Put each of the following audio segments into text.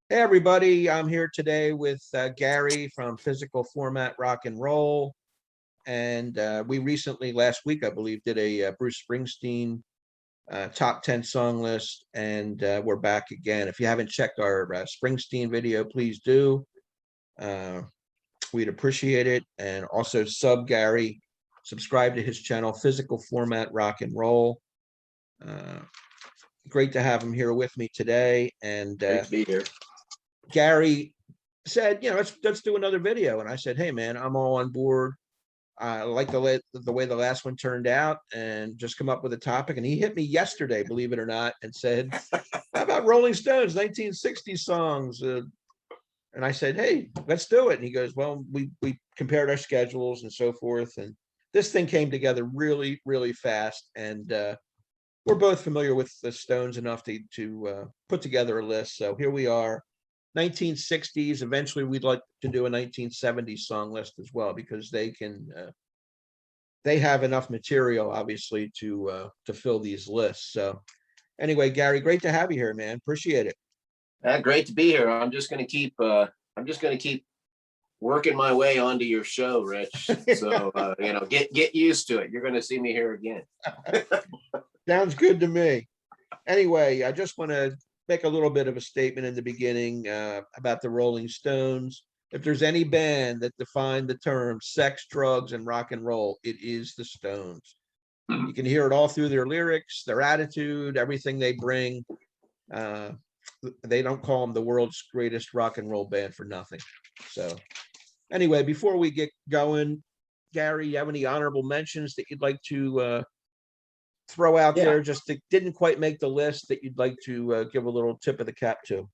Hey everybody, I'm here today with Gary from Physical Format Rock and Roll. And we recently, last week, I believe, did a Bruce Springsteen top 10 song list. And we're back again. If you haven't checked our Springsteen video, please do. We'd appreciate it. And also sub Gary, subscribe to his channel, Physical Format Rock and Roll. Great to have him here with me today. And Great to be here. Gary said, let's do another video. And I said, hey man, I'm all on board. I like the way the last one turned out, and just come up with a topic. And he hit me yesterday, believe it or not, and said, how about Rolling Stones 1960s songs? And I said, hey, let's do it. And he goes, well, we compared our schedules and so forth. And this thing came together really, really fast. And we're both familiar with the Stones enough to put together a list. So here we are. 1960s. Eventually, we'd like to do a 1970s song list as well, because they have enough material, obviously, to fill these lists. So, anyway, Gary, great to have you here, man. Appreciate it. Great to be here. I'm just going to keep working my way onto your show, Rich. So get used to it. You're going to see me here again. Sounds good to me. Anyway, I just want to make a little bit of a statement in the beginning about the Rolling Stones. If there's any band that defined the term sex, drugs, and rock and roll, it is the Stones. You can hear it all through their lyrics, their attitude, everything they bring. They don't call them the world's greatest rock and roll band for nothing. So anyway, before we get going, Gary, you have any honorable mentions that you'd like to throw out there, just that didn't quite make the list, that you'd like to give a little tip of the cap to?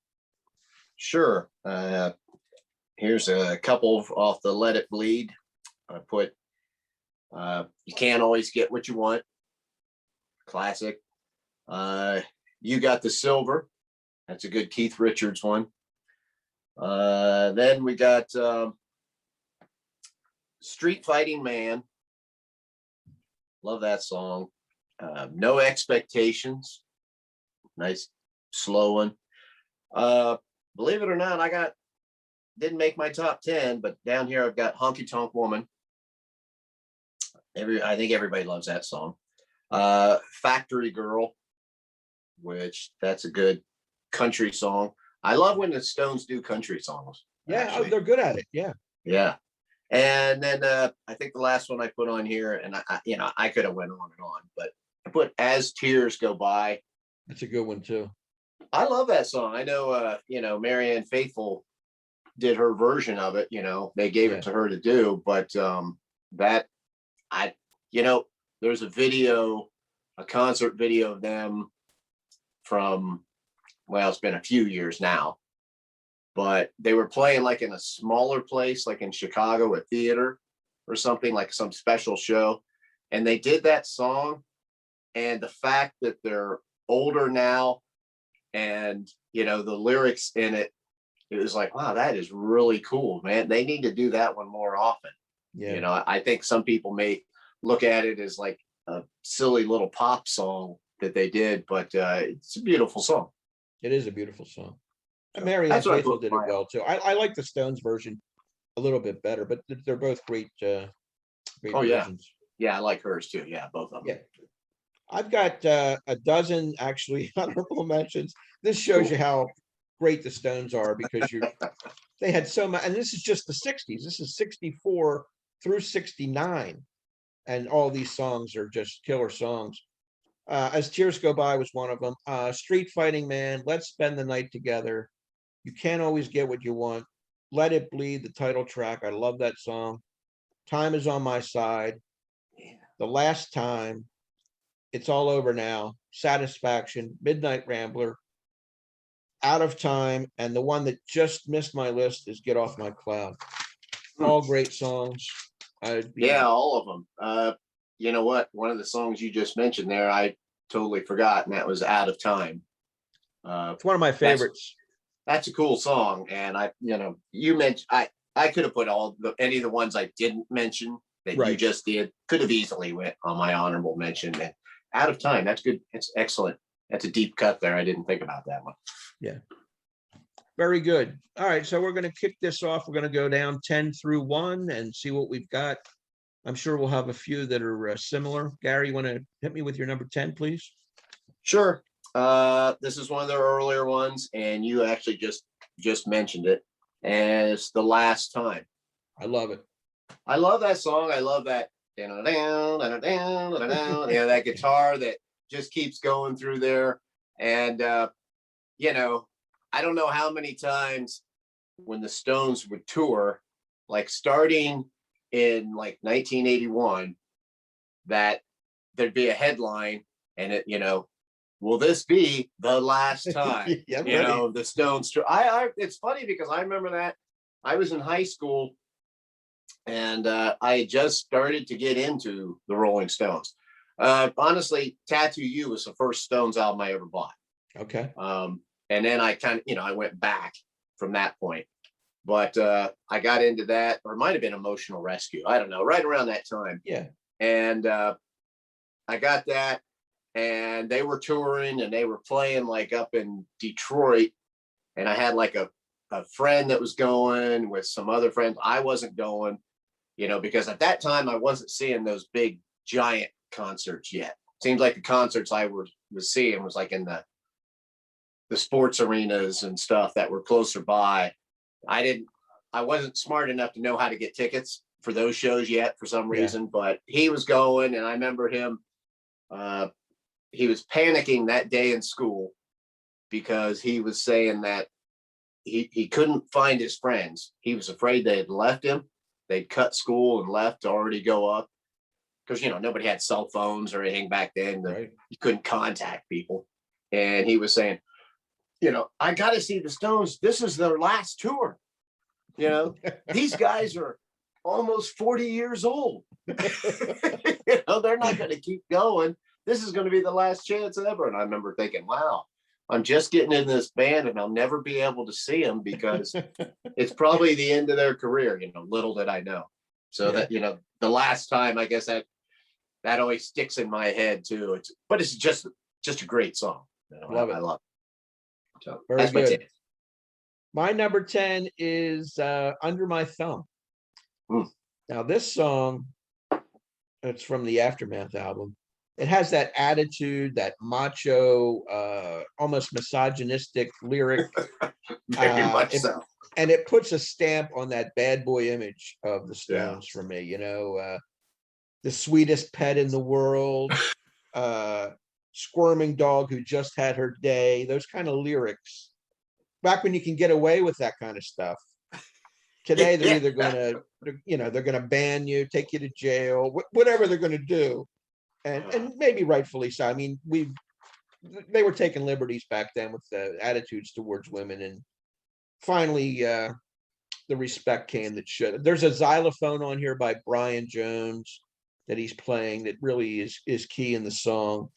Sure. Here's a couple off the Let It Bleed. I put You Can't Always Get What You Want. Classic. You Got the Silver. That's a good Keith Richards one. Then we got Street Fighting Man. Love that song. No Expectations. Nice slow one. Believe it or not, didn't make my top 10, but down here I've got Honky Tonk Woman. I think everybody loves that song. Factory Girl, which that's a good country song. I love when the Stones do country songs. Yeah, they're good at it. Yeah. And then I think the last one I put on here, and I could have went on and on, but I put As Tears Go By. That's a good one too. I love that song. I know, Marianne Faithfull did her version of it. They gave it to her to do, but there's a concert video of them from, well, it's been a few years now, but they were playing like in a smaller place, like in Chicago, a theater or something, like some special show. And they did that song. And the fact that they're older now, and, the lyrics in it, it was like, wow, that is really cool, man. They need to do that one more often. Yeah. I think some people may look at it as like a silly little pop song that they did, but it's a beautiful song. It is a beautiful song. And Marianne Faithfull did it well too. I like the Stones version a little bit better, but they're both great versions. Yeah, I like hers too. Yeah, both of them. Yeah. I've got a dozen actually honorable mentions. This shows you how great the Stones are, because they had so much, and this is just the 60s. This is 64 through 69. And all these songs are just killer songs. As Tears Go By was one of them. Street Fighting Man, Let's Spend the Night Together. You Can't Always Get What You Want. Let It Bleed, the title track. I love that song. Time Is on My Side. Yeah. The Last Time. It's All Over Now. Satisfaction. Midnight Rambler. Out of Time. And the one that just missed my list is Get Off My Cloud. All great songs. All of them. You know what? One of the songs you just mentioned there, I totally forgot, and that was Out of Time. It's one of my favorites. That's a cool song. And you mentioned, I could have put any of the ones I didn't mention that you just did. Could have easily went on my honorable mention. And Out of Time, that's good. It's excellent. That's a deep cut there. I didn't think about that one. Yeah. Very good. All right, so we're going to kick this off. We're going to go down 10 through 1 and see what we've got. I'm sure we'll have a few that are similar. Gary, you want to hit me with your number 10, please? Sure. This is one of their earlier ones, and you actually just mentioned it, and it's The Last Time. I love it. I love that song. I love that, you know, that guitar that just keeps going through there. And you know, I don't know how many times when the Stones would tour, like starting in like 1981, that there'd be a headline and it, you know, will this be the last time? Yeah, you right. know, the Stones tour. I it's funny because I remember that I was in high school and I had just started to get into the Rolling Stones. Honestly, Tattoo You was the first Stones album I ever bought. Okay. And then I kind of, you know, I went back from that point. But I got into that, or it might have been Emotional Rescue. I don't know, right around that time. Yeah. And I got that, and they were touring and they were playing like up in Detroit. And I had like a friend that was going with some other friends. I wasn't going, you know, because at that time I wasn't seeing those big giant concerts yet. Seems like the concerts I was seeing was like in the sports arenas and stuff that were closer by. I wasn't smart enough to know how to get tickets for those shows yet for some reason, but he was going, and I remember him, he was panicking that day in school because he was saying that he couldn't find his friends. He was afraid they had left him. They'd cut school and left to already go up because, you know, nobody had cell phones or anything back then. Right. You couldn't contact people. And he was saying, you know, I got to see the Stones. This is their last tour. You know, these guys are almost 40 years old. You know, they're not going to keep going. This is going to be the last chance ever. And I remember thinking, wow, I'm just getting in this band and I'll never be able to see them because it's probably the end of their career. You know, little did I know. So that, you know, the last time, I guess that always sticks in my head too. But it's just a great song. You know, Love it. I love it. So Very that's good. my 10. My number 10 is Under My Thumb. Now, this song, it's from the Aftermath album. It has that attitude, that macho, almost misogynistic lyric. Very much so. And it puts a stamp on that bad boy image of the Stones for me. You know, the sweetest pet in the world, squirming dog who just had her day, those kind of lyrics. Back when you can get away with that kind of stuff. Today, they're either going to, you know, they're going to ban you, take you to jail, whatever they're going to do. And maybe rightfully so. I mean, they were taking liberties back then with the attitudes towards women. And finally, the respect came that should. There's a xylophone on here by Brian Jones that he's playing that really is key in the song.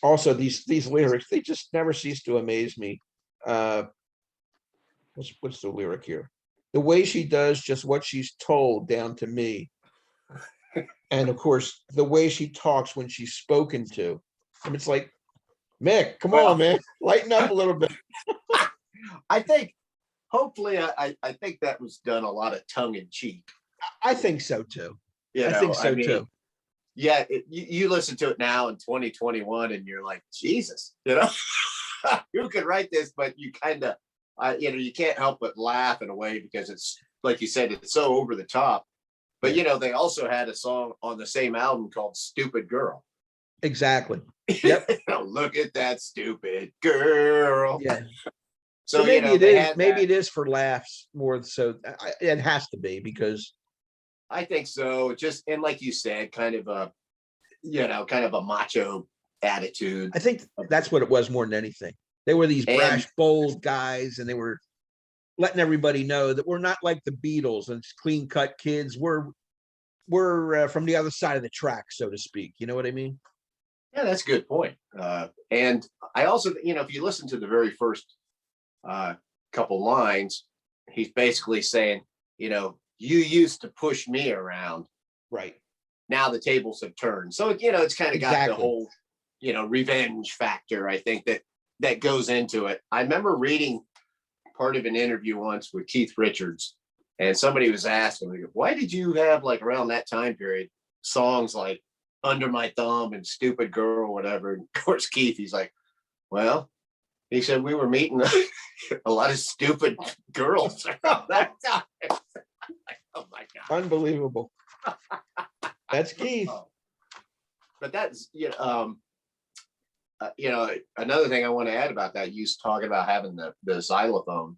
Also, these lyrics, they just never cease to amaze me. What's the lyric here? The way she does just what she's told down to me. And of course, the way she talks when she's spoken to. And it's like, Mick, come on, man, lighten up a little bit. I think, hopefully, I think that was done a lot of tongue in cheek. I think so too. I think so too. Yeah, you listen to it now in 2021, and you're like, Jesus, you know, who could write this? But you kind of, you know, you can't help but laugh in a way because it's like you said, it's so over the top. But you know, they also had a song on the same album called "Stupid Girl." Exactly. Yep. You know, look at that stupid girl. Yeah. So maybe you know, it is. Maybe it is for laughs more. So it has to be because. I think so. Just, and like you said, kind of a, you know, kind of a macho attitude. I think that's what it was more than anything. They were these brash, bold guys, and they were letting everybody know that we're not like the Beatles and clean cut kids. We're from the other side of the track, so to speak. You know what I mean? Yeah, that's a good point. And I also, you know, if you listen to the very first couple lines, he's basically saying, you know, you used to push me around. Right. Now the tables have turned. So, you know, it's kind of got the whole, you know, revenge factor. I think that that goes into it. I remember reading part of an interview once with Keith Richards, and somebody was asking, why did you have like around that time period songs like Under My Thumb and Stupid Girl or whatever? And of course, Keith, he's like, well, he said we were meeting a lot of stupid girls around that time. Oh my God. Unbelievable. That's Keith. But that's, another thing I want to add about that, you talking about having the xylophone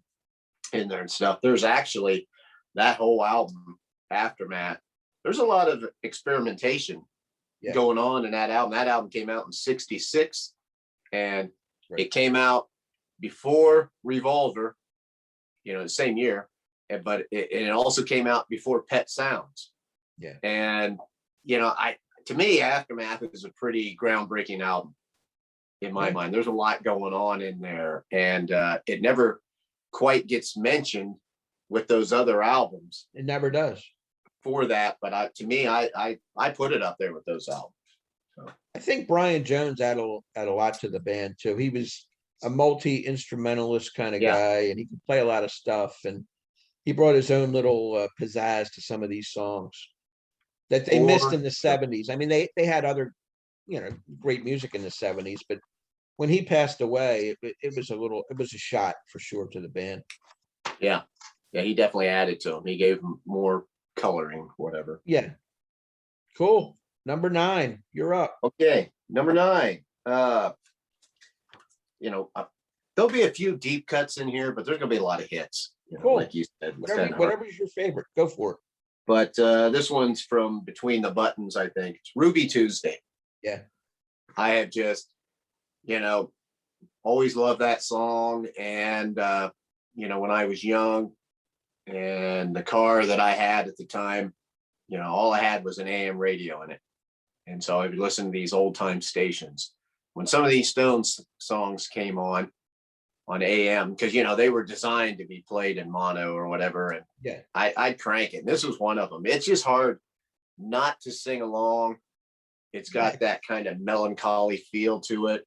in there and stuff. There's actually that whole album, Aftermath. There's a lot of experimentation going on in that album. That album came out in '66, and it came out before Revolver, the same year, but it also came out before Pet Sounds. Yeah. And, to me, Aftermath is a pretty groundbreaking album in my mind. There's a lot going on in there, and it never quite gets mentioned with those other albums. It never does. For that, but to me, I put it up there with those albums. So. I think Brian Jones added a lot to the band too. He was a multi-instrumentalist kind of guy, and he could play a lot of stuff, and he brought his own little pizzazz to some of these songs that they missed in the 70s. I mean, they had other, great music in the 70s, but when he passed away, it was a shot for sure to the band. Yeah, he definitely added to him. He gave him more coloring, whatever. Yeah. Cool. Number 9, you're up. Okay, number 9. There'll be a few deep cuts in here, but there's gonna be a lot of hits. Cool. Like you said, whatever's your favorite, go for it. But this one's from Between the Buttons, I think. It's Ruby Tuesday. Yeah. I have just, always loved that song. And, when I was young and the car that I had at the time, all I had was an AM radio in it. And so I would listen to these old time stations. When some of these Stones songs came on AM, because they were designed to be played in mono or whatever, and I'd crank it. And this was one of them. It's just hard not to sing along. It's got that kind of melancholy feel to it,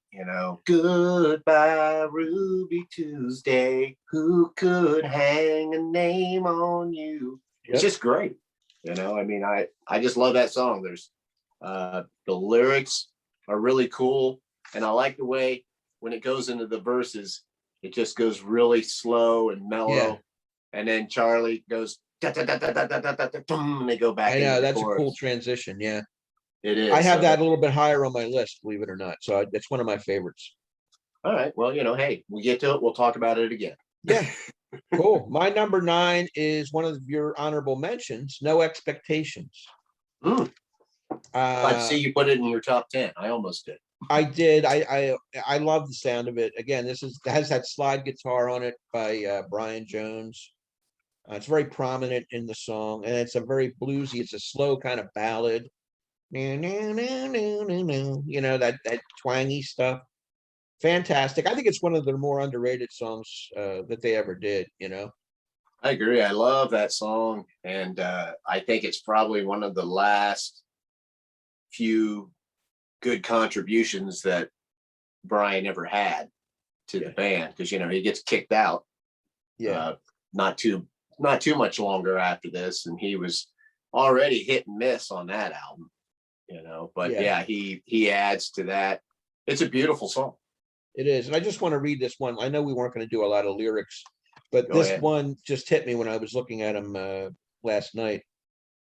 Goodbye, Ruby Tuesday. Who could hang a name on you? It's just great. I just love that song. There's the lyrics are really cool, and I like the way when it goes into the verses, it just goes really slow and mellow, and then Charlie goes da da da da da da da da da, and they go back. I know that's a cool transition. Yeah, it is. I have that a little bit higher on my list, believe it or not. So it's one of my favorites. All right. Well, hey, we get to it, we'll talk about it again. Yeah. Cool. My number 9 is one of your honorable mentions, No Expectations. I'd see you put it in your top 10. I almost did. I did. I love the sound of it. Again, has that slide guitar on it by Brian Jones. It's very prominent in the song, and it's a very bluesy. It's a slow kind of ballad. That twangy stuff. Fantastic. I think it's one of the more underrated songs that they ever did. I agree. I love that song, and I think it's probably one of the last few good contributions that Brian ever had to the band, because he gets kicked out not too much longer after this, and he was already hit and miss on that album, but he adds to that. It's a beautiful song. It is. And I just want to read this one. I know we weren't going to do a lot of lyrics, but Go this ahead. one just hit me when I was looking at him last night.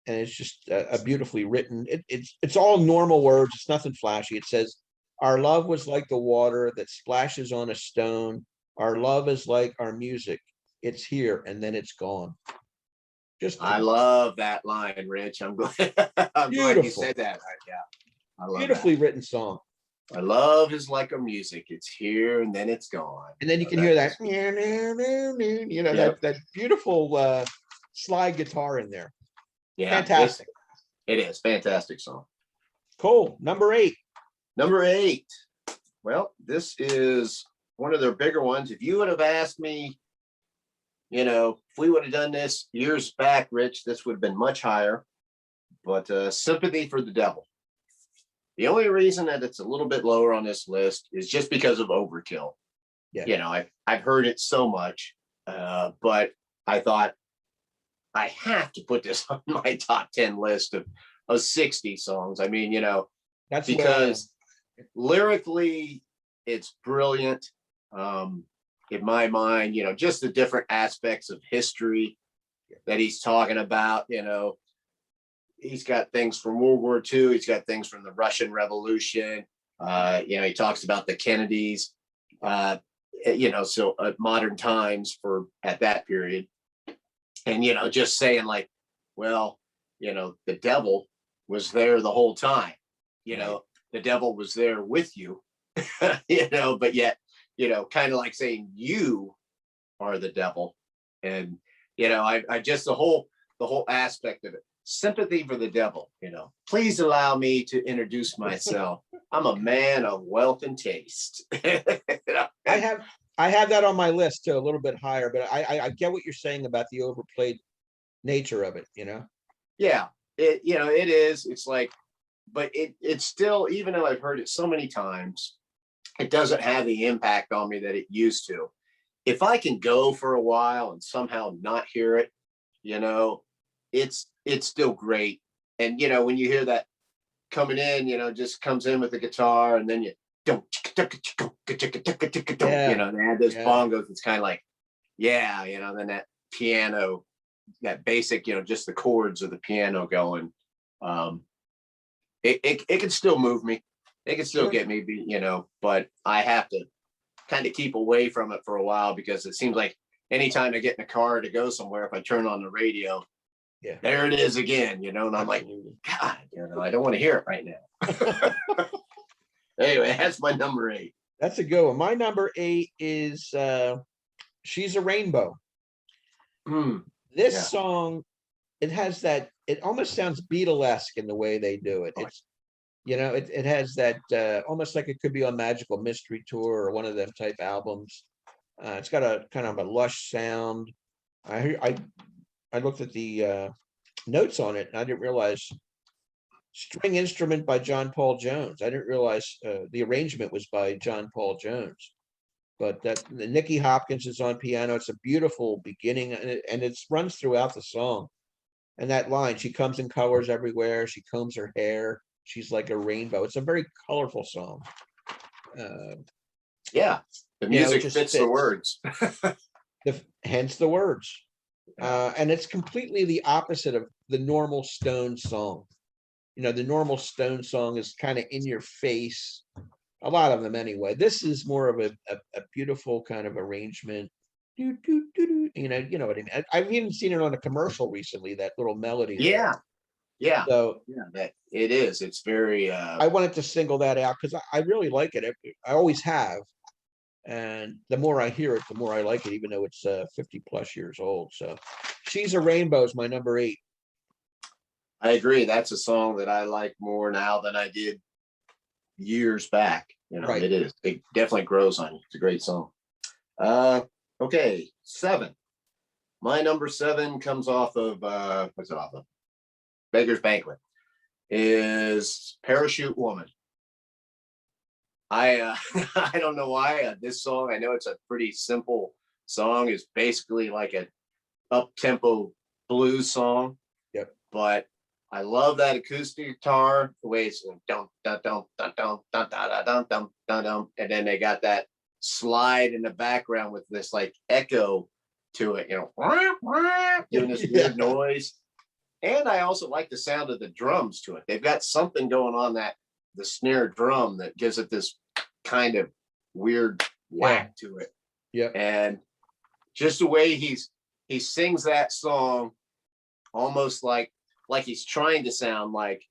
And it's just a beautifully written. It's all normal words. It's nothing flashy. It says, our love was like the water that splashes on a stone. Our love is like our music. It's here and then it's gone. I love that line, Rich. I'm glad, you said that. I love beautifully written song. Our love is like a music. It's here and then it's gone. And then you can hear that, that beautiful slide guitar in there. Yeah, fantastic. It is fantastic song. Cool. Number 8. Well, this is one of their bigger ones. If you would have asked me, if we would have done this years back, Rich, this would have been much higher. But Sympathy for the Devil. The only reason that it's a little bit lower on this list is just because of Overkill. Yeah. You know, I've heard it so much, but I thought I have to put this on my top 10 list of 60 songs. I mean, you know, That's the way I am. because lyrically it's brilliant. In my mind, you know, just the different aspects of history that he's talking about. You know, he's got things from World War II, he's got things from the Russian Revolution. You know, he talks about the Kennedys, you know, so modern times for at that period. And, you know, just saying like, well, you know, the devil was there the whole time. You know, the devil was there with you, you know, but yet, you know, kind of like saying you are the devil. And, you know, I just the whole aspect of it. Sympathy for the devil, you know. Please allow me to introduce myself. I'm a man of wealth and taste. You know? I have that on my list too, a little bit higher, but I get what you're saying about the overplayed nature of it, you know? Yeah, it, you know, it is. It's like, but it's still, even though I've heard it so many times, it doesn't have the impact on me that it used to. If I can go for a while and somehow not hear it, you know, it's still great. And you know, when you hear that coming in, you know, just comes in with the guitar, and then you don't, you know, they add those bongos. It's kind of like, yeah, you know, then that piano, that basic, you know, just the chords of the piano going. It can still move me. It can still get me, you know, but I have to kind of keep away from it for a while, because it seems like anytime I get in a car to go somewhere, if I turn on the radio, there it is again, you know, and I'm like, God, you know, I don't want to hear it right now. Anyway, that's my number 8. That's a good one. My number 8 is She's a Rainbow. This song, it has that, it almost sounds Beatlesque in the way they do it. It's, you know, it has that almost like it could be on Magical Mystery Tour or one of them type albums. It's got a kind of a lush sound. I looked at the notes on it, and I didn't realize string instrument by John Paul Jones. I didn't realize the arrangement was by John Paul Jones. But that Nicky Hopkins is on piano. It's a beautiful beginning, and it runs throughout the song. And that line, she comes in colors everywhere. She combs her hair. She's like a rainbow. It's a very colorful song. Yeah, the music fits the words. Hence the words. And it's completely the opposite of the normal Stones song. You know, the normal Stones song is kind of in your face. A lot of them anyway. This is more of a beautiful kind of arrangement. You know what I mean? I've even seen it on a commercial recently, that little melody. Yeah. So that it is. It's very I wanted to single that out because I really like it. I always have. And the more I hear it, the more I like it, even though it's 50 plus years old. So She's a Rainbow is my number 8. I agree. That's a song that I like more now than I did years back. You know, it is. It definitely grows on you. It's a great song. Okay, 7. My number 7 comes off of what's it off of? Beggar's Banquet. Is Parachute Woman. I I don't know why this song. I know it's a pretty simple song. It's basically like an up-tempo blues song. Yep. But I love that acoustic guitar, the way it's dum dum dum dum dum dum dum dum dum dum dum, and then they got that slide in the background with this like echo to it, you know, doing this weird noise. And I also like the sound of the drums to it. They've got something going on, that the snare drum, that gives it this kind of weird whack to it. Yeah. And just the way he sings that song, almost like he's trying to sound like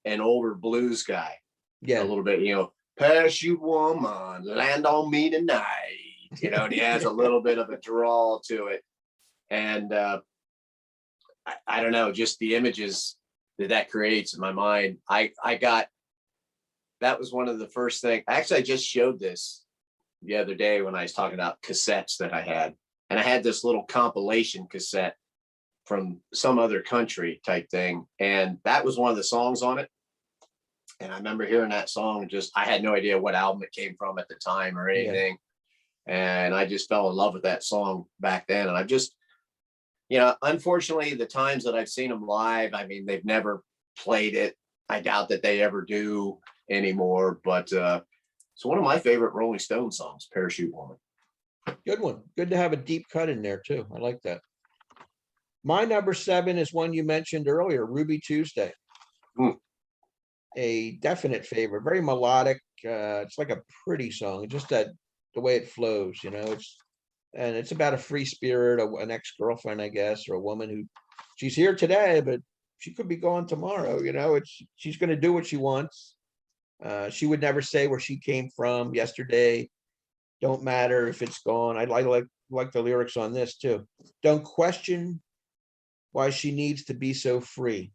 an older blues guy. Yeah. A little bit, you know, Parachute Woman, land on me tonight. You know, and he has a little bit of a drawl to it. And I don't know, just the images that creates in my mind. That was one of the first things. Actually, I just showed this the other day when I was talking about cassettes that I had. And I had this little compilation cassette from some other country type thing. And that was one of the songs on it. And I remember hearing that song, I had no idea what album it came from at the time or anything. And I just fell in love with that song back then. And I've just, unfortunately, the times that I've seen them live, I mean, they've never played it. I doubt that they ever do anymore. But so one of my favorite Rolling Stones songs, Parachute Woman. Good one. Good to have a deep cut in there too. I like that. My number 7 is one you mentioned earlier, Ruby Tuesday. A definite favorite, very melodic. It's like a pretty song, just that the way it flows, it's about a free spirit, an ex-girlfriend, I guess, or a woman who she's here today, but she could be gone tomorrow. She's going to do what she wants. She would never say where she came from yesterday. Don't matter if it's gone. I like the lyrics on this too. Don't question why she needs to be so free.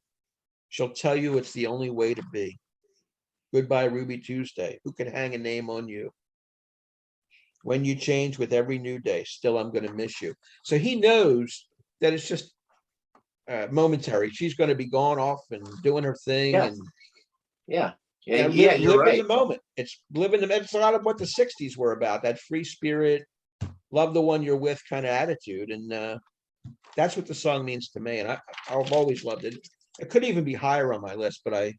She'll tell you it's the only way to be. Goodbye, Ruby Tuesday. Who can hang a name on you? When you change with every new day, still I'm going to miss you. So he knows that it's just momentary. She's going to be gone off and doing her thing. Yeah. And yeah. And Yeah, live, you're live in right. the moment. It's a lot of what the 60s were about, that free spirit, love the one you're with kind of attitude. And that's what the song means to me. And I've always loved it. It could even be higher on my list, but I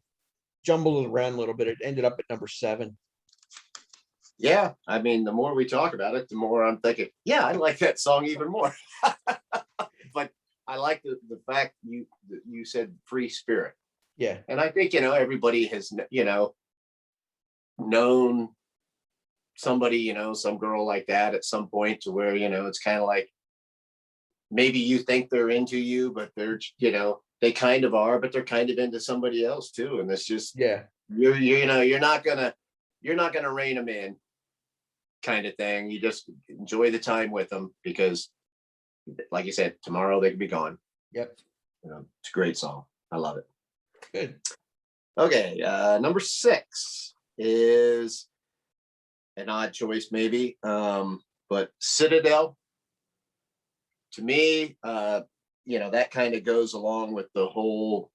jumbled it around a little bit. It ended up at number 7. Yeah, I mean, the more we talk about it, the more I'm thinking, yeah, I like that song even more. But I like the fact you said free spirit. Yeah. And I think, everybody has, known somebody, some girl like that at some point, to where, it's kind of like, maybe you think they're into you, but they're, they kind of are, but they're kind of into somebody else too. And it's just, Yeah. you're not gonna rein them in, kind of thing. You just enjoy the time with them, because like you said, tomorrow they could be gone. Yep. It's a great song. I love it. Good. Okay, number 6 is an odd choice, maybe, but Citadel. To me, that kind of goes along with the whole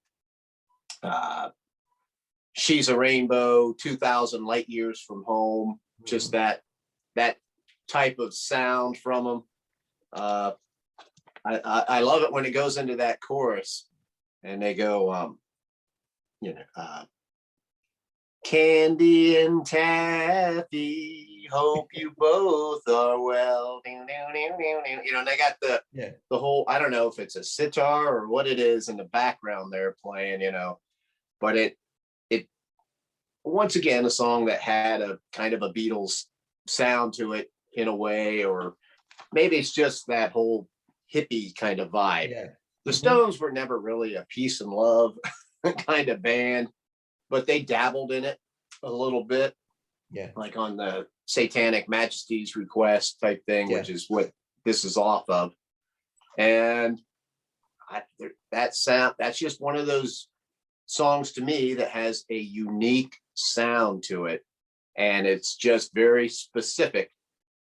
She's a Rainbow, 2,000 Light Years from Home, just that type of sound from them. I love it when it goes into that chorus and they go, Candy and Taffy, hope you both are well. And they got the whole, I don't know if it's a sitar or what it is in the background there playing, but it once again, a song that had a kind of a Beatles sound to it in a way, or maybe it's just that whole hippie kind of vibe. Yeah. The Stones were never really a peace and love kind of band, but they dabbled in it a little bit. Yeah. Like on the Satanic Majesty's Request type thing, which is what this is off of. And that sound, that's just one of those songs to me that has a unique sound to it. And it's just very specific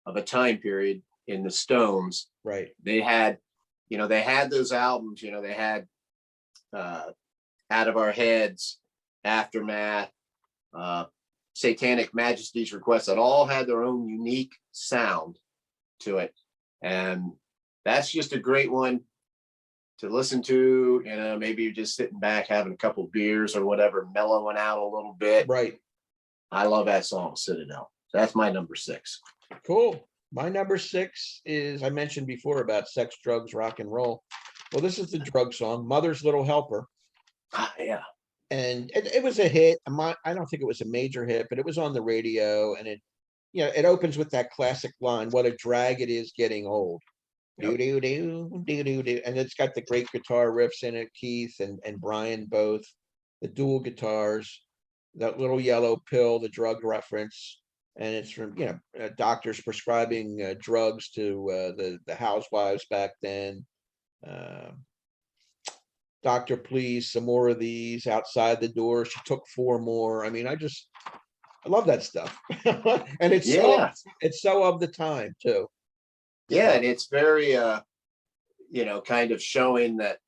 of a time period in the Stones. Right. They had those albums, they had Out of Our Heads, Aftermath, Satanic Majesty's Request, that all had their own unique sound to it. And that's just a great one to listen to. Maybe you're just sitting back having a couple beers or whatever, mellowing out a little bit. Right. I love that song, Citadel. So that's my number 6. Cool. My number 6 is, I mentioned before about sex, drugs, rock and roll. Well, this is the drug song, Mother's Little Helper. Yeah. And it was a hit. I don't think it was a major hit, but it was on the radio, and it opens with that classic line, "What a drag it is getting old." Yep. Do do do do do, and it's got the great guitar riffs in it. Keith and Brian both, the dual guitars, that little yellow pill, the drug reference, and it's from doctors prescribing drugs to the housewives back then. Doctor, please, some more of these outside the door. She took 4 more. I mean, I love that stuff. And it's so of the time too. Yeah, and it's very kind of showing that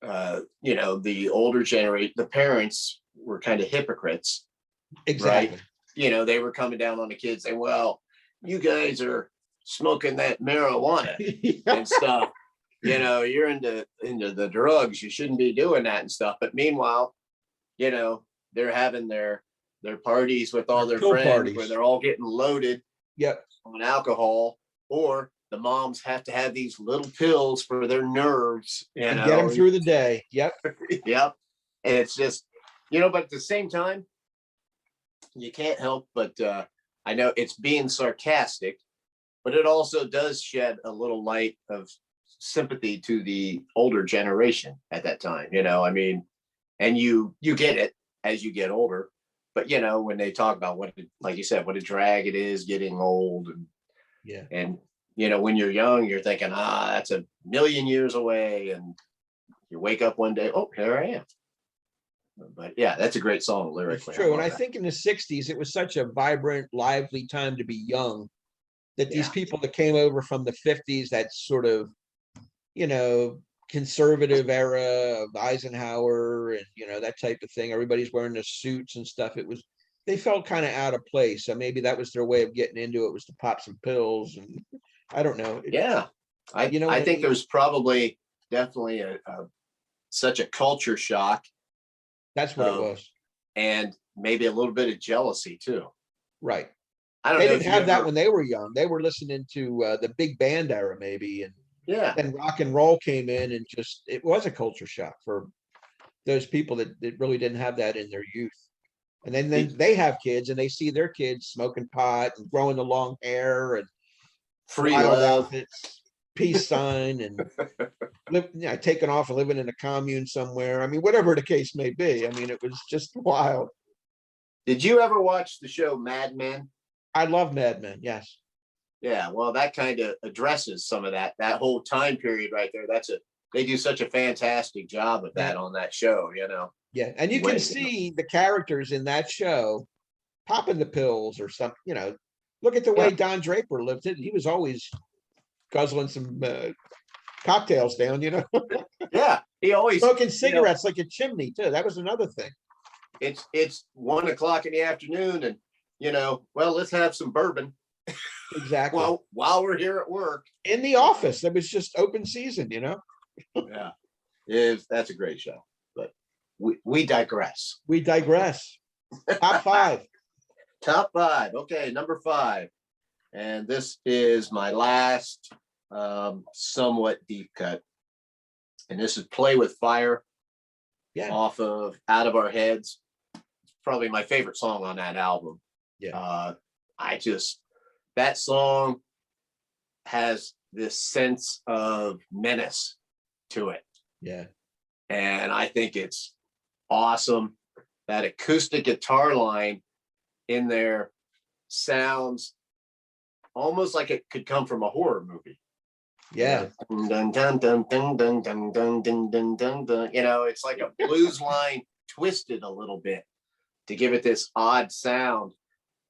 the older generation, the parents were kind of hypocrites. Exactly. Right? They were coming down on the kids saying, well, you guys are smoking that marijuana and stuff. You're into the drugs. You shouldn't be doing that and stuff. But meanwhile, they're having their parties with all their Pill friends parties. where they're all getting loaded Yep. on alcohol, or the moms have to have these little pills for their nerves, And get them through the day. Yep. Yep. And it's just, but at the same time, you can't help but I know it's being sarcastic, but it also does shed a little light of sympathy to the older generation at that time, I mean, and you get it as you get older, but when they talk about like you said, what a drag it is getting old, and when you're young, you're thinking, that's a million years away, and you wake up one day, oh, here I am. But yeah, that's a great song lyrically. It's true. And I think in the 60s, it was such a vibrant, lively time to be young that these people that came over from the 50s, that sort of, conservative era of Eisenhower and, that type of thing. Everybody's wearing the suits and stuff. They felt kind of out of place. So maybe that was their way of getting into it, was to pop some pills. And I don't know. I think there's probably definitely such a culture shock. That's what it was. And maybe a little bit of jealousy too. Right. I don't know. They didn't have that when they were young. They were listening to the big band era maybe. And then rock and roll came in, and it was a culture shock for those people that really didn't have that in their youth. And then they have kids, and they see their kids smoking pot and growing the long hair and free love outfits, peace sign, and taking off and living in a commune somewhere. I mean, whatever the case may be. I mean, it was just wild. Did you ever watch the show Mad Men? I love Mad Men. Yes. Yeah, well, that kind of addresses some of that whole time period right there. They do such a fantastic job of that on that show, Yeah, and you can see the characters in that show popping the pills or something. Look at the way Don Draper lived it. He was always guzzling some cocktails down. Yeah, he always smoking cigarettes like a chimney too. That was another thing. It's 1 o'clock in the afternoon, and well, let's have some bourbon. Exactly. While we're here at work in the office, it was just open season. Yeah, that's a great show. But we digress. We digress. Top 5. Top 5. Okay, number 5, and this is my last somewhat deep cut, and this is "Play with Fire." Off of Out of Our Heads. It's probably my favorite song on that album. That song has this sense of menace to it. Yeah. And I think it's awesome. That acoustic guitar line in there sounds almost like it could come from a horror movie. Yeah. Dun, dun, dun, dun, dun, dun, dun, dun, dun, dun, dun. It's like a blues line twisted a little bit to give it this odd sound.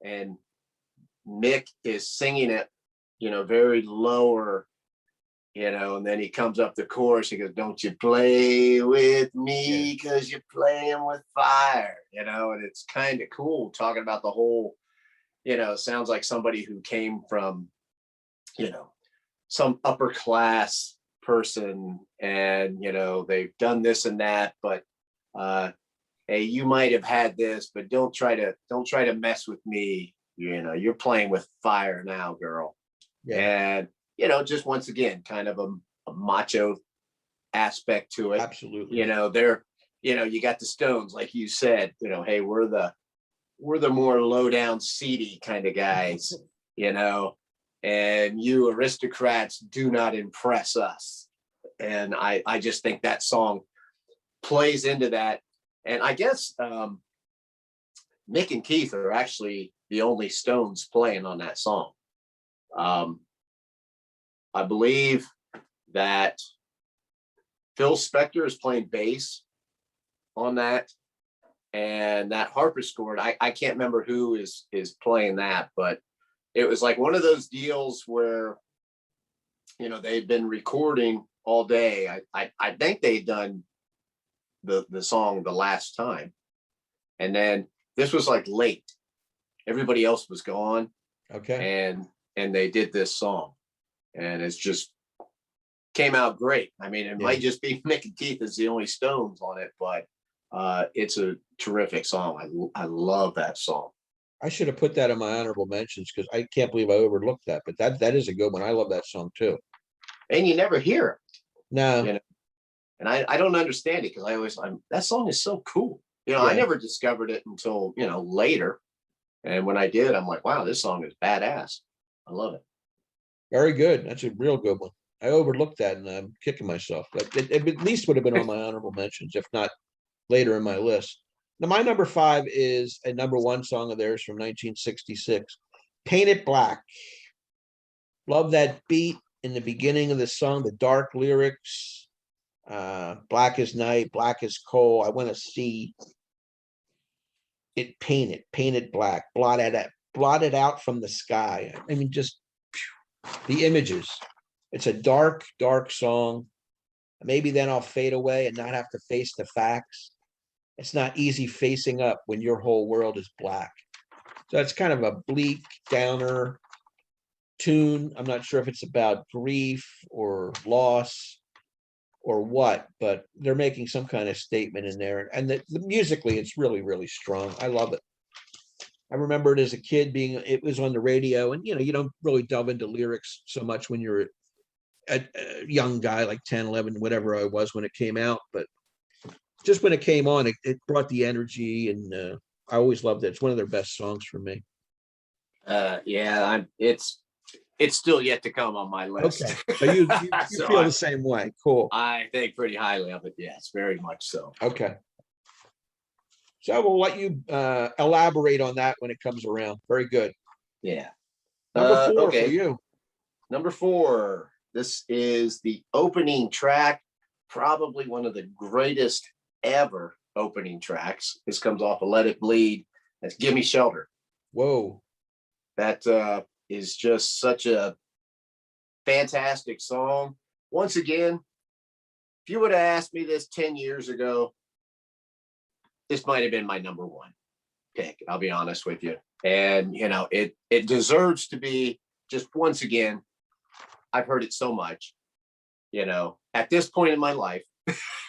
And Mick is singing it, very lower, and then he comes up the chorus. He goes, "Don't you play with me, because you're playing with fire," and it's kind of cool talking about the whole, sounds like somebody who came from, some upper class person, and, they've done this and that, but, hey, you might have had this, but don't try to mess with me. You're playing with fire now, girl. And, just once again, kind of a macho aspect to it. Absolutely. They're, you got the Stones, like you said, hey, we're the more low down, seedy kind of guys, and you aristocrats do not impress us. And I just think that song plays into that. And I guess Mick and Keith are actually the only Stones playing on that song. I believe that Phil Spector is playing bass on that, and that harpsichord, I can't remember who is playing that, but it was like one of those deals where, they'd been recording all day. I think they'd done the song the last time, and then this was like late. Everybody else was gone. Okay. And and they did this song, and it's just came out great. I mean, it might just be Mick and Keith is the only Stones on it, but it's a terrific song. I love that song. I should have put that in my honorable mentions because I can't believe I overlooked that. But that is a good one. I love that song too. And you never hear it. No. You know? And I don't understand it because that song is so cool. You know, Yeah. I never discovered it until, you know, later. And when I did, I'm like, wow, this song is badass. I love it. Very good. That's a real good one. I overlooked that and I'm kicking myself. But it at least would have been on my honorable mentions, if not later in my list. Now, my number 5 is a number 1 song of theirs from 1966, Paint It Black. Love that beat in the beginning of the song, the dark lyrics. Black as night, black as coal. I want to see it painted black, blotted out from the sky. I mean, just the images. It's a dark, dark song. Maybe then I'll fade away and not have to face the facts. It's not easy facing up when your whole world is black. So it's kind of a bleak, downer tune. I'm not sure if it's about grief or loss or what, but they're making some kind of statement in there. And the musically, it's really, really strong. I love it. I remember it as a kid it was on the radio, and you don't really delve into lyrics so much when you're a young guy, like 10, 11, whatever I was when it came out. But just when it came on, it brought the energy, and I always loved it. It's one of their best songs for me. Yeah, it's still yet to come on my list. Okay, so you So feel the same way. Cool. I think pretty highly of it. Yes, very much so. Okay. So we'll let you elaborate on that when it comes around. Very good. Yeah. Number 4 okay. for you. Number 4. This is the opening track, probably one of the greatest ever opening tracks. This comes off of Let It Bleed. That's Gimme Shelter. Whoa. That is just such a fantastic song. Once again, if you would have asked me this 10 years ago, this might have been my number 1 pick. I'll be honest with you. And, it deserves to be, just once again, I've heard it so much, at this point in my life,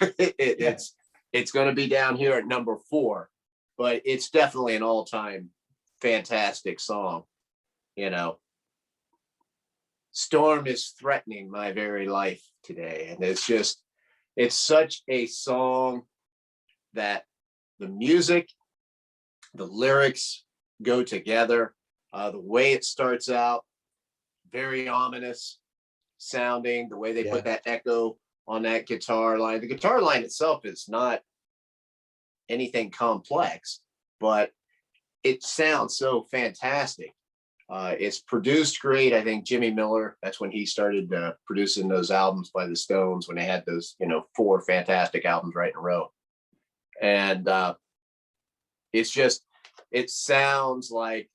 it's going to be down here at number 4, but it's definitely an all-time fantastic song. Storm is threatening my very life today. And it's such a song that the music, the lyrics go together. The way it starts out, very ominous sounding, the way they put that echo on that guitar line. The guitar line itself is not anything complex, but it sounds so fantastic. It's produced great. I think Jimmy Miller, that's when he started producing those albums by the Stones, when they had those, 4 fantastic albums right in a row. And it sounds like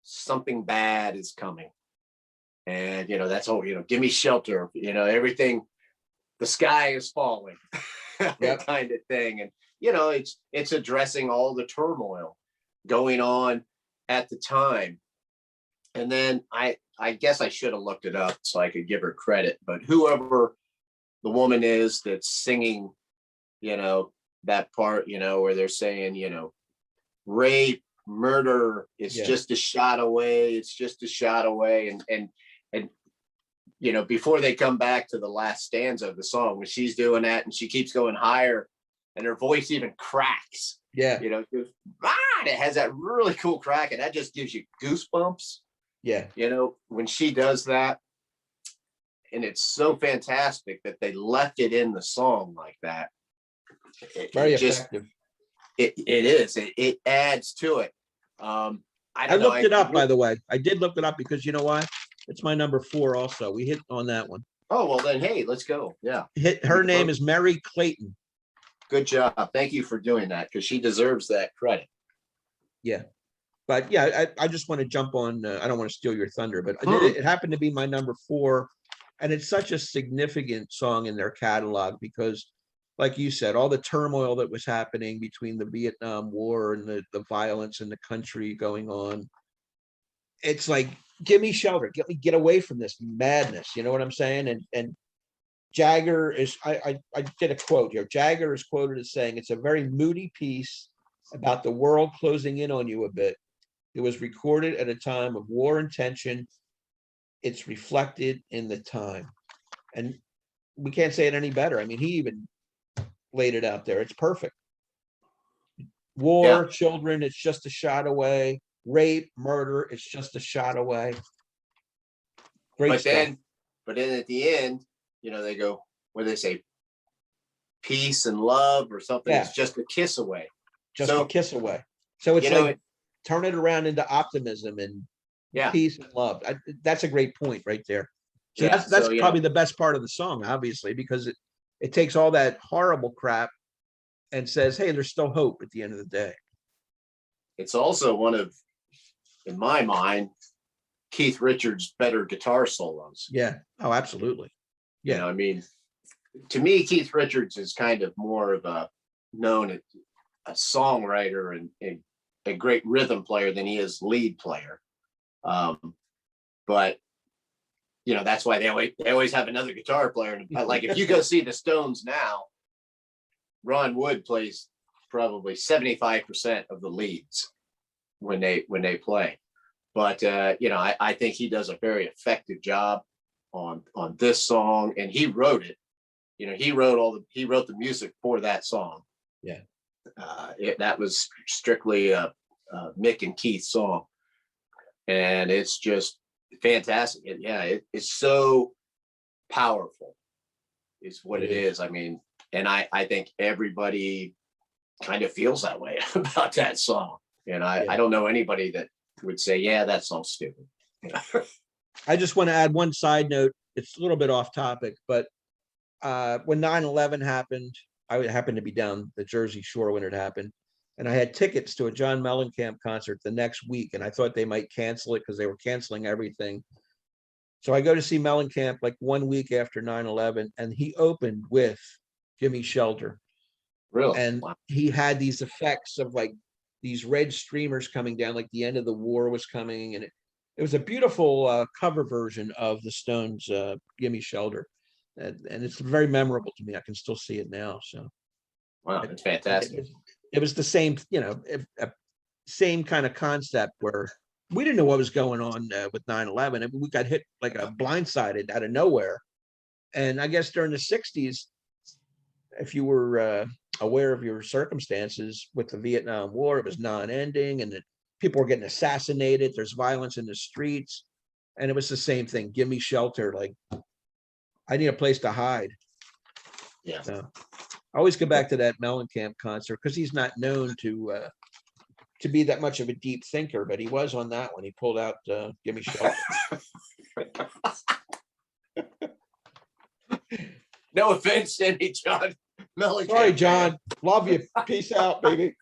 something bad is coming. And, that's all, give me shelter, everything, the sky is falling, kind of thing. And, it's addressing all the turmoil going on at the time. And then I guess I should have looked it up so I could give her credit, but whoever the woman is that's singing, that part, where they're saying, rape, murder, it's just a shot away. It's just a shot away. And, before they come back to the last stanza of the song, when she's doing that and she keeps going higher and her voice even cracks. Yeah. It has that really cool crack, and that just gives you goosebumps. Yeah. When she does that, and it's so fantastic that they left it in the song like that. Very effective. It is. It adds to it. I looked it up, by the way. I did look it up because you know why? It's my number 4 also. We hit on that one. Oh, well then, hey, let's go. Yeah. Her name is Mary Clayton. Good job. Thank you for doing that, because she deserves that credit. Yeah. But yeah, I just want to jump on, I don't want to steal your thunder, but it happened to be my number 4. And it's such a significant song in their catalog because, like you said, all the turmoil that was happening between the Vietnam War and the violence in the country going on. It's like give me shelter, get away from this madness. You know what I'm saying? And Jagger is, I did a quote here. Jagger is quoted as saying, it's a very moody piece about the world closing in on you a bit. It was recorded at a time of war and tension. It's reflected in the time. And we can't say it any better. I mean, he even laid it out there. It's perfect. War, children, it's just a shot away. Rape, murder, it's just a shot away. Great But stuff. then at the end, they go, what do they say? Peace and love or something. Yeah. It's just a kiss away. Just a kiss away. So it's like, turn it around into optimism and peace and love. That's a great point right there. So that's probably the best part of the song, obviously, because it takes all that horrible crap and says, hey, there's still hope at the end of the day. It's also one of, in my mind, Keith Richards' better guitar solos. Yeah. Oh, absolutely. Yeah. I mean, to me, Keith Richards is kind of more of a songwriter and a great rhythm player than he is lead player. But that's why they always have another guitar player. Like if you go see the Stones now, Ron Wood plays probably 75% of the leads when they play. But I think he does a very effective job on this song, and he wrote it. He wrote the music for that song. Yeah. That was strictly Mick and Keith's song, and it's just fantastic. It's so powerful. Is what it is. I mean, and I think everybody kind of feels that way about that song. And I don't know anybody that would say, yeah, that song's stupid. I just want to add one side note. It's a little bit off topic, but when 9/11 happened, I happened to be down the Jersey Shore when it happened. And I had tickets to a John Mellencamp concert the next week. And I thought they might cancel it because they were canceling everything. So I go to see Mellencamp like 1 week after 9/11, and he opened with Gimme Shelter. Really? And he had these effects of like these red streamers coming down, like the end of the war was coming. And it was a beautiful cover version of the Stones' Gimme Shelter. And it's very memorable to me. I can still see it now. So wow, it's fantastic. It was the same, same kind of concept where we didn't know what was going on with 9/11. We got hit like a blindsided out of nowhere. And I guess during the 60s, if you were aware of your circumstances with the Vietnam War, it was non-ending and that people were getting assassinated. There's violence in the streets. And it was the same thing. Give me shelter. Like, I need a place to hide. Yeah. So I always go back to that Mellencamp concert because he's not known to be that much of a deep thinker, but he was on that one. He pulled out Gimme Shelter. No offense to any John Mellencamp. Sorry, John. Love you. Peace out, baby.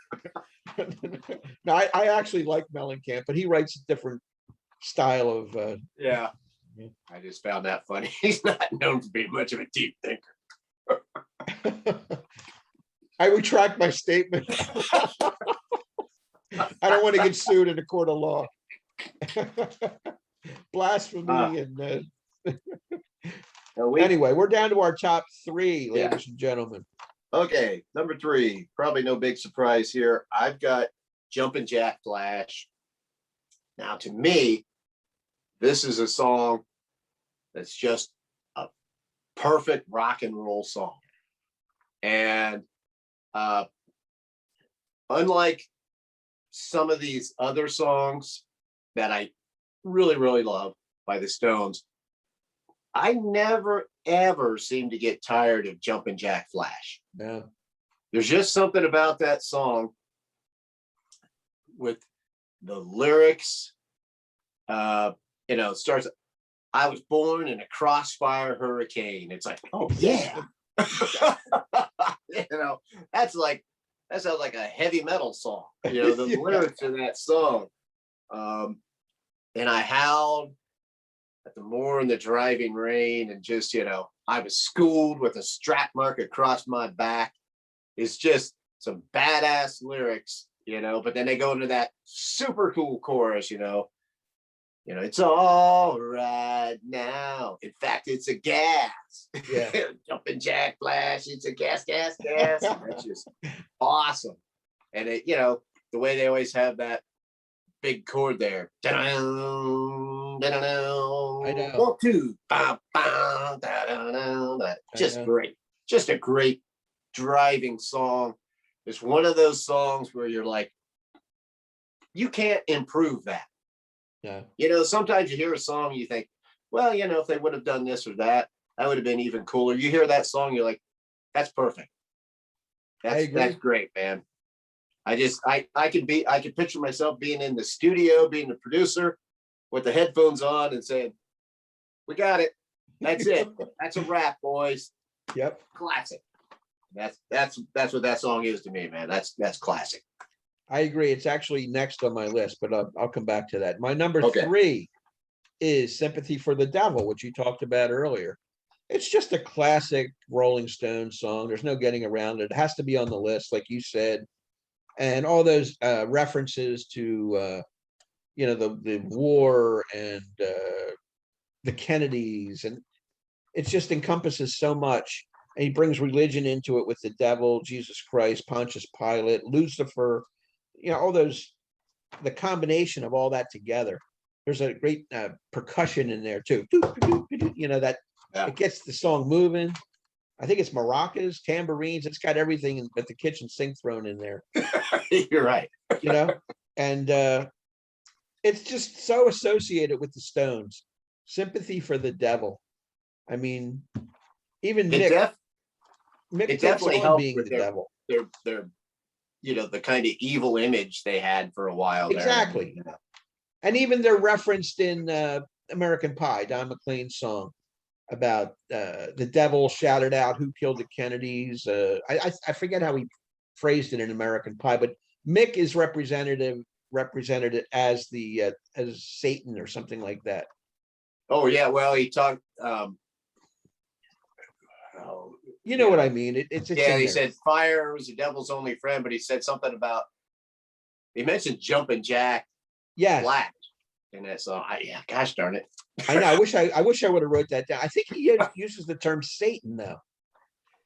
No, I actually like Mellencamp, but he writes a different style of yeah. I just found that funny. He's not known to be much of a deep thinker. I retract my statement. I don't want to get sued in a court of law. Blasphemy and anyway, we're down to our top three, ladies and gentlemen. Okay, number 3, probably no big surprise here. I've got Jumpin' Jack Flash. Now, to me, this is a song that's just a perfect rock and roll song. And unlike some of these other songs that I really, really love by the Stones, I never, ever seem to get tired of Jumpin' Jack Flash. No. There's just something about that song with the lyrics. It starts, I was born in a crossfire hurricane. It's like, oh yeah. That sounds like a heavy metal song. The lyrics in that song. And I howled at the moor in the driving rain, and just, I was schooled with a strap mark across my back. It's just some badass lyrics, but then they go into that super cool chorus, It's all right now. In fact, it's a gas. Yeah. Jumping jack flash. It's a gas, gas, gas. That's just awesome. And the way they always have that big chord there. I know. 1, 2, just great. Just a great driving song. It's one of those songs where you're like, you can't improve that. Yeah. Sometimes you hear a song and you think, well, if they would have done this or that, that would have been even cooler. You hear that song, you're like, that's perfect. That's great, man. I can picture myself being in the studio, being the producer with the headphones on and saying, we got it. That's it. That's a wrap, boys. Yep. Classic. That's what that song is to me, man. That's classic. I agree. It's actually next on my list, but I'll come back to that. My number Okay. 3 is Sympathy for the Devil, which you talked about earlier. It's just a classic Rolling Stones song. There's no getting around it. It has to be on the list, like you said. And all those references to, the war and the Kennedys. And it just encompasses so much. And he brings religion into it with the devil, Jesus Christ, Pontius Pilate, Lucifer, all those, the combination of all that together. There's a great percussion in there too. That it gets the song moving. I think it's maracas, tambourines. It's got everything but the kitchen sink thrown in there. You're right. And it's just so associated with the Stones. Sympathy for the Devil. I mean, even Mick definitely helped being with the devil. Their the kind of evil image they had for a while. Exactly. There. And even they're referenced in American Pie, Don McLean's song about the devil shouted out who killed the Kennedys. I forget how he phrased it in American Pie, but Mick is represented as as Satan or something like that. Oh yeah, well he talked. You know what I mean? It's he said fire was the devil's only friend, but he said something about, he mentioned Jumpin' Jack Flash in that song. Gosh darn it. I know. I wish I would have wrote that down. I think he uses the term Satan though.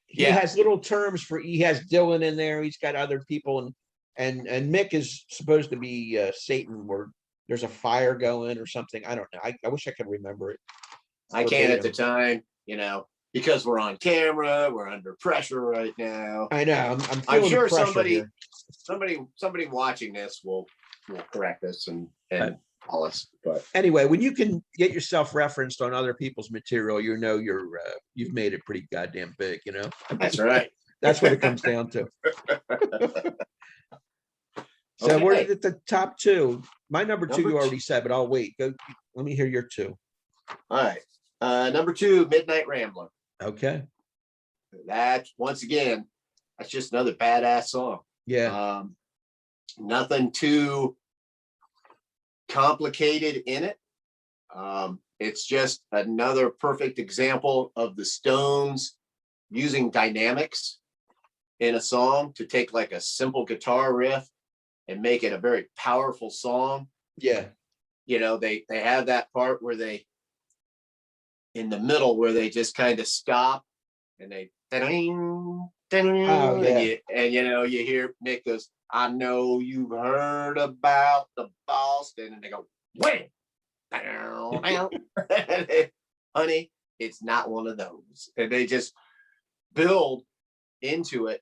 He has little terms he has Dylan in there. He's got other people, and Mick is supposed to be Satan, where there's a fire going or something. I don't know. I wish I could remember it. I can't at the time, because we're on camera, we're under pressure right now. I know. I'm sure somebody watching this will correct us and call us. But anyway, when you can get yourself referenced on other people's material, you've made it pretty goddamn big. That's right. That's what it comes down to. So we're at the top 2. My number 2 you already said, but I'll wait. Go. Let me hear your 2. All right. Number 2, Midnight Rambler. Okay. That's just another badass song. Yeah. Nothing too complicated in it. It's just another perfect example of the Stones using dynamics in a song to take like a simple guitar riff and make it a very powerful song. Yeah. They have that part where in the middle where they just kind of stop and they you hear Mick goes, I know you've heard about the Boston, and they go, wham, honey, it's not one of those. And they just build into it,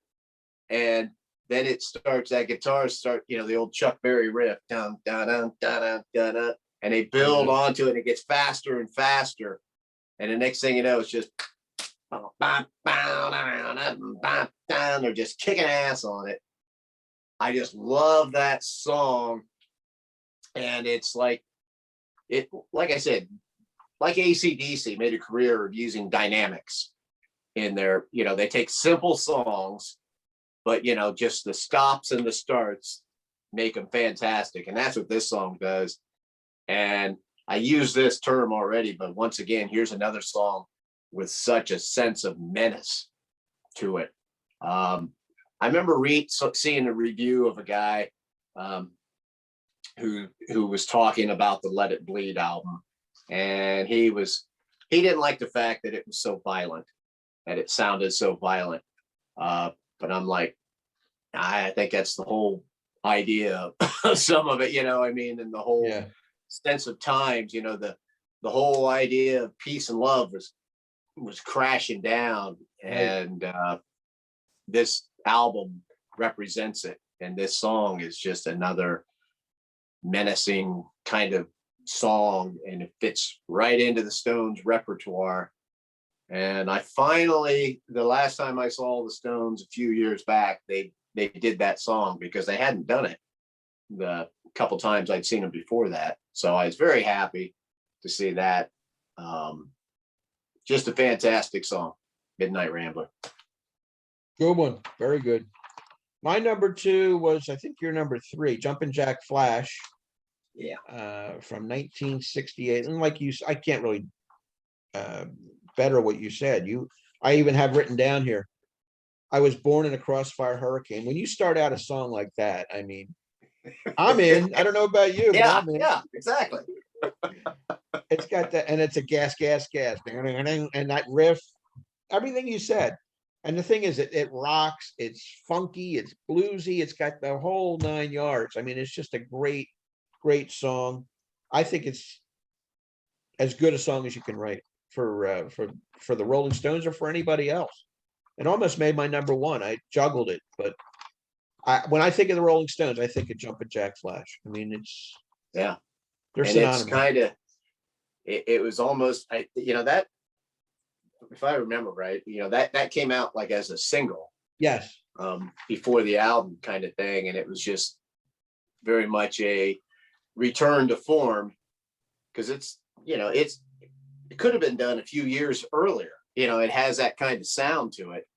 and then it starts, that guitar start, the old Chuck Berry riff, dun, dun, dun, dun, dun, dun, dun, and they build onto it, and it gets faster and faster. And the next thing you know, it's just they're just kicking ass on it. I just love that song. And it's like I said, like AC/DC made a career of using dynamics in their, they take simple songs, but just the stops and the starts make them fantastic. And that's what this song does. And I use this term already, but once again, here's another song with such a sense of menace to it. I remember seeing a review of a guy who was talking about the Let It Bleed album, and he didn't like the fact that it was so violent, that it sounded so violent. But I'm like, I think that's the whole idea of some of it, you know, I mean, and the whole Yeah. sense of times, you know, the whole idea of peace and love was crashing down, and this album represents it. And this song is just another menacing kind of song, and it fits right into the Stones repertoire. And I finally, the last time I saw the Stones a few years back, they did that song, because they hadn't done it the couple times I'd seen them before that. So I was very happy to see that. Just a fantastic song, Midnight Rambler. Good one. Very good. My number 2 was, I think, your number 3, Jumpin' Jack Flash. Yeah. From 1968. And like you, I can't really better what you said. I even have written down here, I was born in a crossfire hurricane. When you start out a song like that, I mean, I'm in. I don't know about you, but Yeah, I'm in. yeah, exactly. It's got that, and it's a gas, gas, gas, and that riff, everything you said. And the thing is, it rocks. It's funky. It's bluesy. It's got the whole 9 yards. I mean, it's just a great, great song. I think it's as good a song as you can write for the Rolling Stones or for anybody else. It almost made my number 1. I juggled it, but when I think of the Rolling Stones, I think of Jumpin' Jack Flash. I mean, Yeah. they're And synonymous. it's kind of, it was almost, you know, that, if I remember right, you know, that came out like as a single. Yes. Before the album kind of thing. And it was just very much a return to form, because it's, you know, it could have been done a few years earlier. You know, it has that kind of sound to it.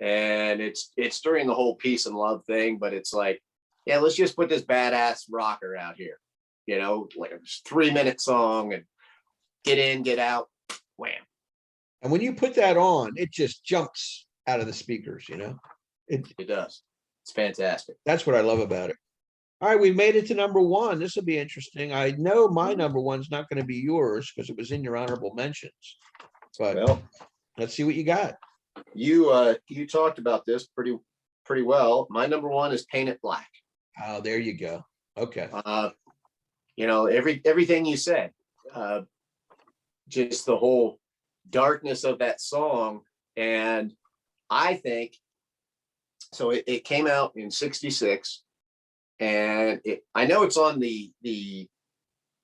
And it's during the whole peace and love thing, but it's like, yeah, let's just put this badass rocker out here, you know, like a 3-minute song, and get in, get out, wham. And when you put that on, it just jumps out of the speakers, you know? It does. It's fantastic. That's what I love about it. All right, we made it to number 1. This will be interesting. I know my number 1's not going to be yours because it was in your honorable mentions. But Well, let's see what you got. You talked about this pretty well. My number 1 is Paint It Black. Oh, there you go. Okay. You know, everything you said, just the whole darkness of that song. And I think so. It came out in '66, and I know it's on the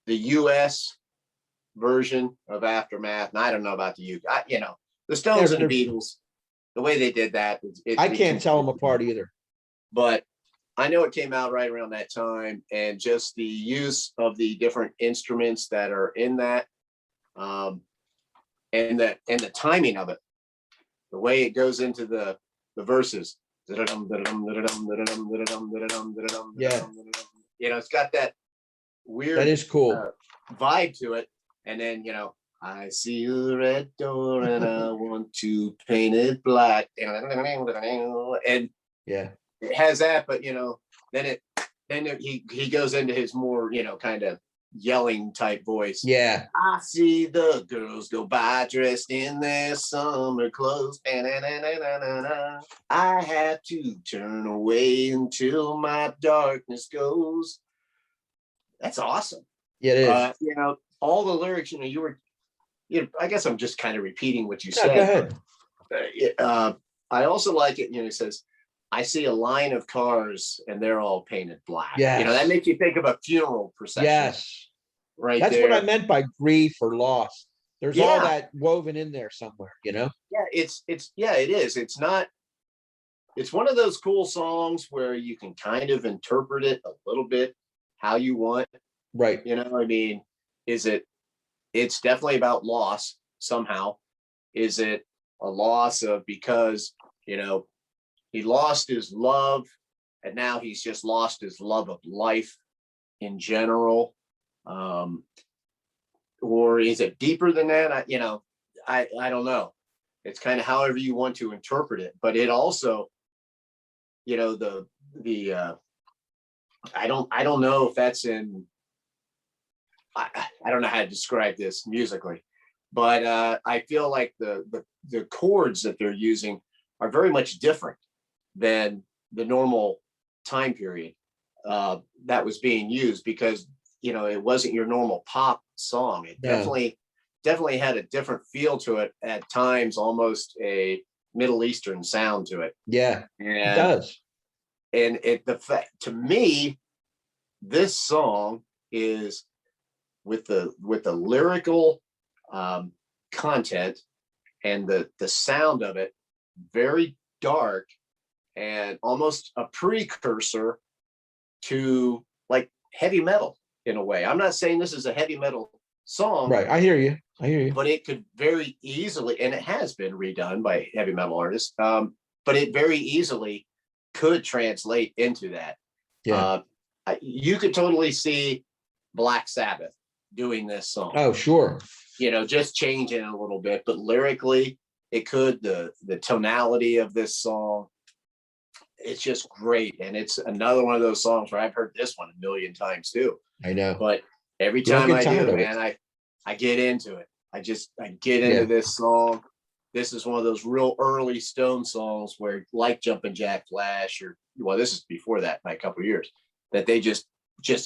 US version of Aftermath, and I don't know about the UK. You know, the Stones and the Beatles, the way they did that, I can't tell them apart either. But I know it came out right around that time, and just the use of the different instruments that are in that, and the timing of it, the way it goes into the verses. Yeah. You know, it's got that weird, that is cool, vibe to it. And then, you know, I see a red door and I want to paint it black. And yeah, it has that, but you know, then he goes into his more, you know, kind of yelling type voice. Yeah. I see the girls go by dressed in their summer clothes. I have to turn away until my darkness goes. That's awesome. Yeah, it is. You know, all the lyrics, you know, I guess I'm just kind of repeating what you said. Go ahead. I also like it, you know, he says, I see a line of cars and they're all painted black. Yes. You know, that makes you think of a funeral procession. Yes. Right. That's there. what I meant by grief or loss. There's all that woven in there somewhere, you know? Yeah, it is. It's one of those cool songs where you can kind of interpret it a little bit how you want. Right. You know, I mean, it's definitely about loss somehow. Is it a loss of, because, you know, he lost his love and now he's just lost his love of life in general? Or is it deeper than that? I don't know. It's kind of however you want to interpret it, but it also, you know, the I don't know if that's in, I don't know how to describe this musically, but I feel like the chords that they're using are very much different than the normal time period that was being used, because it wasn't your normal pop song. It No. definitely had a different feel to it at times, almost a Middle Eastern sound to it. Yeah, it And does. the fact, to me, this song is, with the lyrical content and the sound of it, very dark and almost a precursor to like heavy metal in a way. I'm not saying this is a heavy metal song, Right. I hear you. I hear you. but it could very easily, and it has been redone by heavy metal artists, but it very easily could translate into that. Yeah. You could totally see Black Sabbath doing this song. Oh, sure. Just changing it a little bit, but lyrically, it could. The tonality of this song, it's just great, and it's another one of those songs where I've heard this one a million times too. I know. But every You don't time get I tired do, of it. man, I get into it. I get into Yeah. this song. This is one of those real early Stone songs where, like Jumpin' Jack Flash, or, well, this is before that by a couple of years, that they just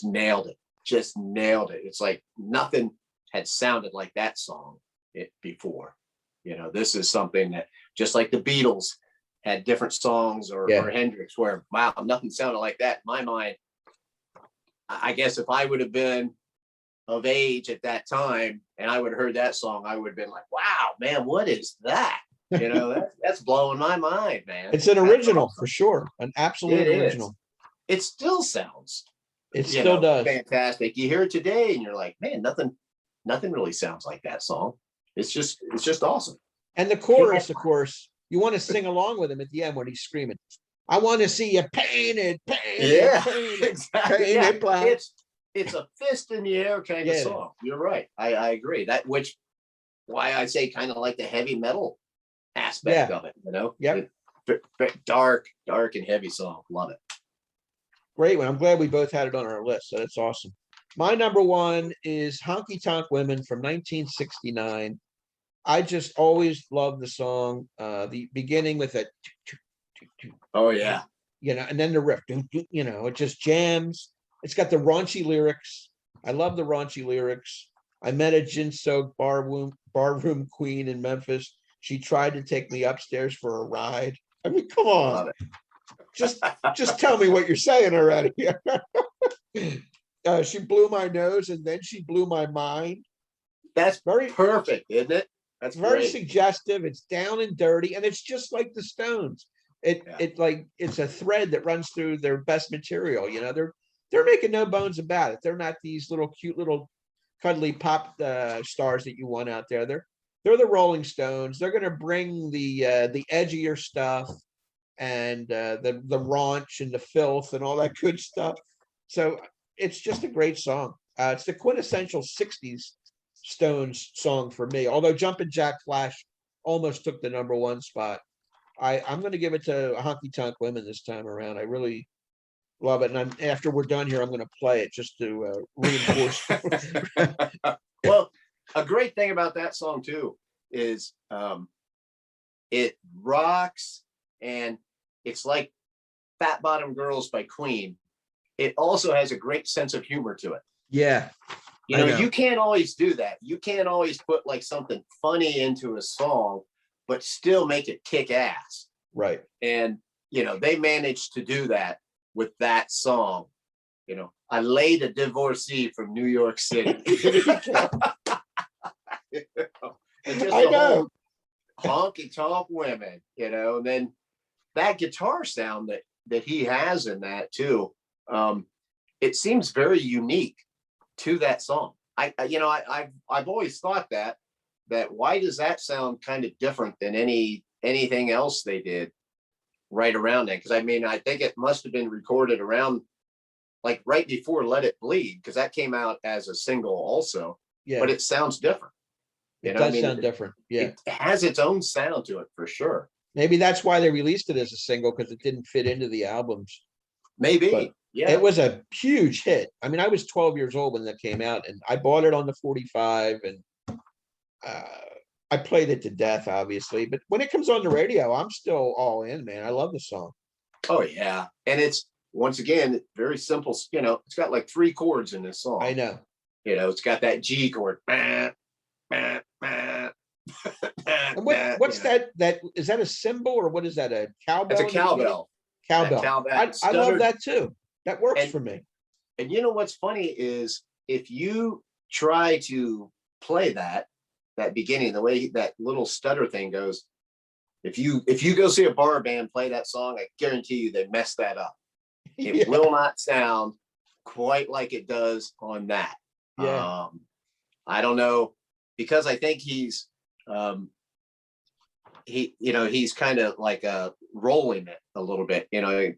nailed it. Just nailed it. It's like nothing had sounded like that song before. This is something that, just like the Beatles had different songs, or Hendrix, where, wow, nothing sounded like that in my mind. I guess if I would have been of age at that time and I would have heard that song, I would have been like, wow, man, what is that? That's blowing my mind, man. It's an That's original awesome. for sure. An absolute It original. is. It still sounds, It still does. fantastic. You hear it today and you're like, man, nothing really sounds like that song. It's just awesome. And the chorus, of course, you want to sing along with him at the end when he's screaming, I want to see you painted, painted, exactly. painted black. It's a fist in the air kind of song. You're right. I agree. Why I say kind of like the heavy metal aspect of it, Yep. Dark and heavy song. Love it. Great one. I'm glad we both had it on our list. So that's awesome. My number one is Honky Tonk Women from 1969. I just always loved the song. The beginning with that. Oh yeah. And then the riff. It just jams. It's got the raunchy lyrics. I love the raunchy lyrics. I met a gin-soaked barroom queen in Memphis. She tried to take me upstairs for a ride. I mean, come on. Just tell me what you're saying already. She blew my nose and then she blew my mind. That's very perfect, isn't it? That's very great. Suggestive. It's down and dirty, and it's just like the Stones. It's a thread that runs through their best material. They're making no bones about it. They're not these little cute little cuddly pop stars that you want out there. They're the Rolling Stones. They're going to bring the edgier stuff and the raunch and the filth and all that good stuff. So it's just a great song. It's the quintessential 60s Stones song for me, although Jumpin' Jack Flash almost took the number one spot. I'm going to give it to Honky Tonk Women this time around. I really love it. And after we're done here, I'm going to play it just to reinforce. Well, a great thing about that song too is it rocks, and it's like Fat Bottom Girls by Queen. It also has a great sense of humor to it. Yeah. You can't always do that. You can't always put like something funny into a song, but still make it kick ass. Right. And, they managed to do that with that song. I laid a divorcee from New York City. I know. Honky tonk women, and then that guitar sound that he has in that too. It seems very unique to that song. I've always thought that why does that sound kind of different than anything else they did right around that? Because I think it must have been recorded around like right before Let It Bleed, because that came out as a single also. Yeah. But it sounds different. It does sound different. Yeah. It has its own sound to it for sure. Maybe that's why they released it as a single, because it didn't fit into the albums. Maybe. Yeah. It was a huge hit. I mean, I was 12 years old when that came out, and I bought it on the 45, and uh, I played it to death, obviously. But when it comes on the radio, I'm still all in, man. I love the song. Oh yeah. And it's once again very simple. You know, it's got like 3 chords in this I song. know. You know, it's got that G chord. And what's You know, that? That is that a cymbal or what is that? A cowbell? that's a in the beginning? cowbell. That Cowbell. cowbell I love stuttered. that too. That works And for me. and you know what's funny is if you try to play that beginning, the way that little stutter thing goes, if you go see a bar band play that song, I guarantee you they mess that up. It Yeah. will not sound quite like it does on that. Yeah. I don't know, because I think he's he's kind of like rolling it a little bit. You know,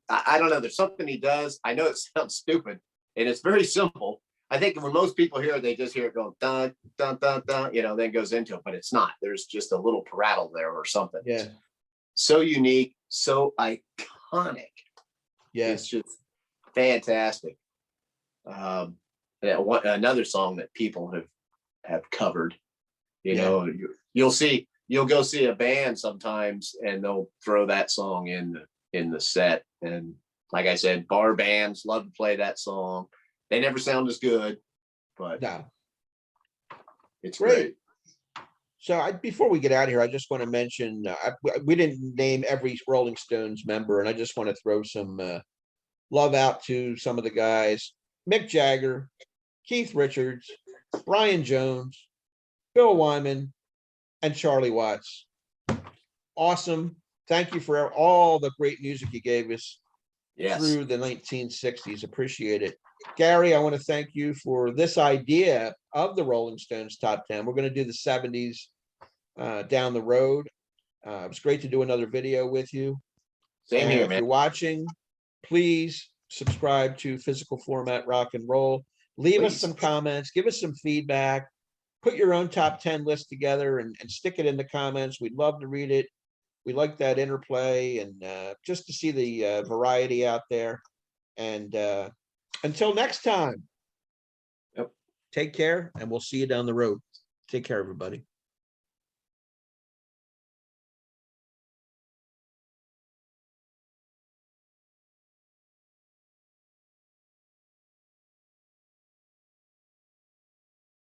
I don't know. There's something he does. I know it sounds stupid, and it's very simple. I think when most people hear it, they just hear it go dun dun dun dun. You know, then goes into it, but it's not. There's just a little prattle there or something. Yeah. So unique, so iconic. Yeah. It's just fantastic. Yeah, another song that people have covered. You Yeah. know, you'll go see a band sometimes, and they'll throw that song in the set. And like I said, bar bands love to play that song. They never sound as good, but No. it's Great. great. So before we get out of here, I just want to mention we didn't name every Rolling Stones member, and I just want to throw some love out to some of the guys: Mick Jagger, Keith Richards, Brian Jones, Bill Wyman, and Charlie Watts. Awesome. Thank you for all the great music you gave us Yes. through the 1960s. Appreciate it. Gary, I want to thank you for this idea of the Rolling Stones top 10. We're going to do the 70s down the road. It was great to do another video with you. Same here, If man. you're watching, please subscribe to Physical Format Rock and Roll. Leave us Please. some comments. Give us some feedback. Put your own top 10 list together and stick it in the comments. We'd love to read it. We like that interplay and just to see the variety out there. And until next time, Yep. take care, and we'll see you down the road. Take care, everybody.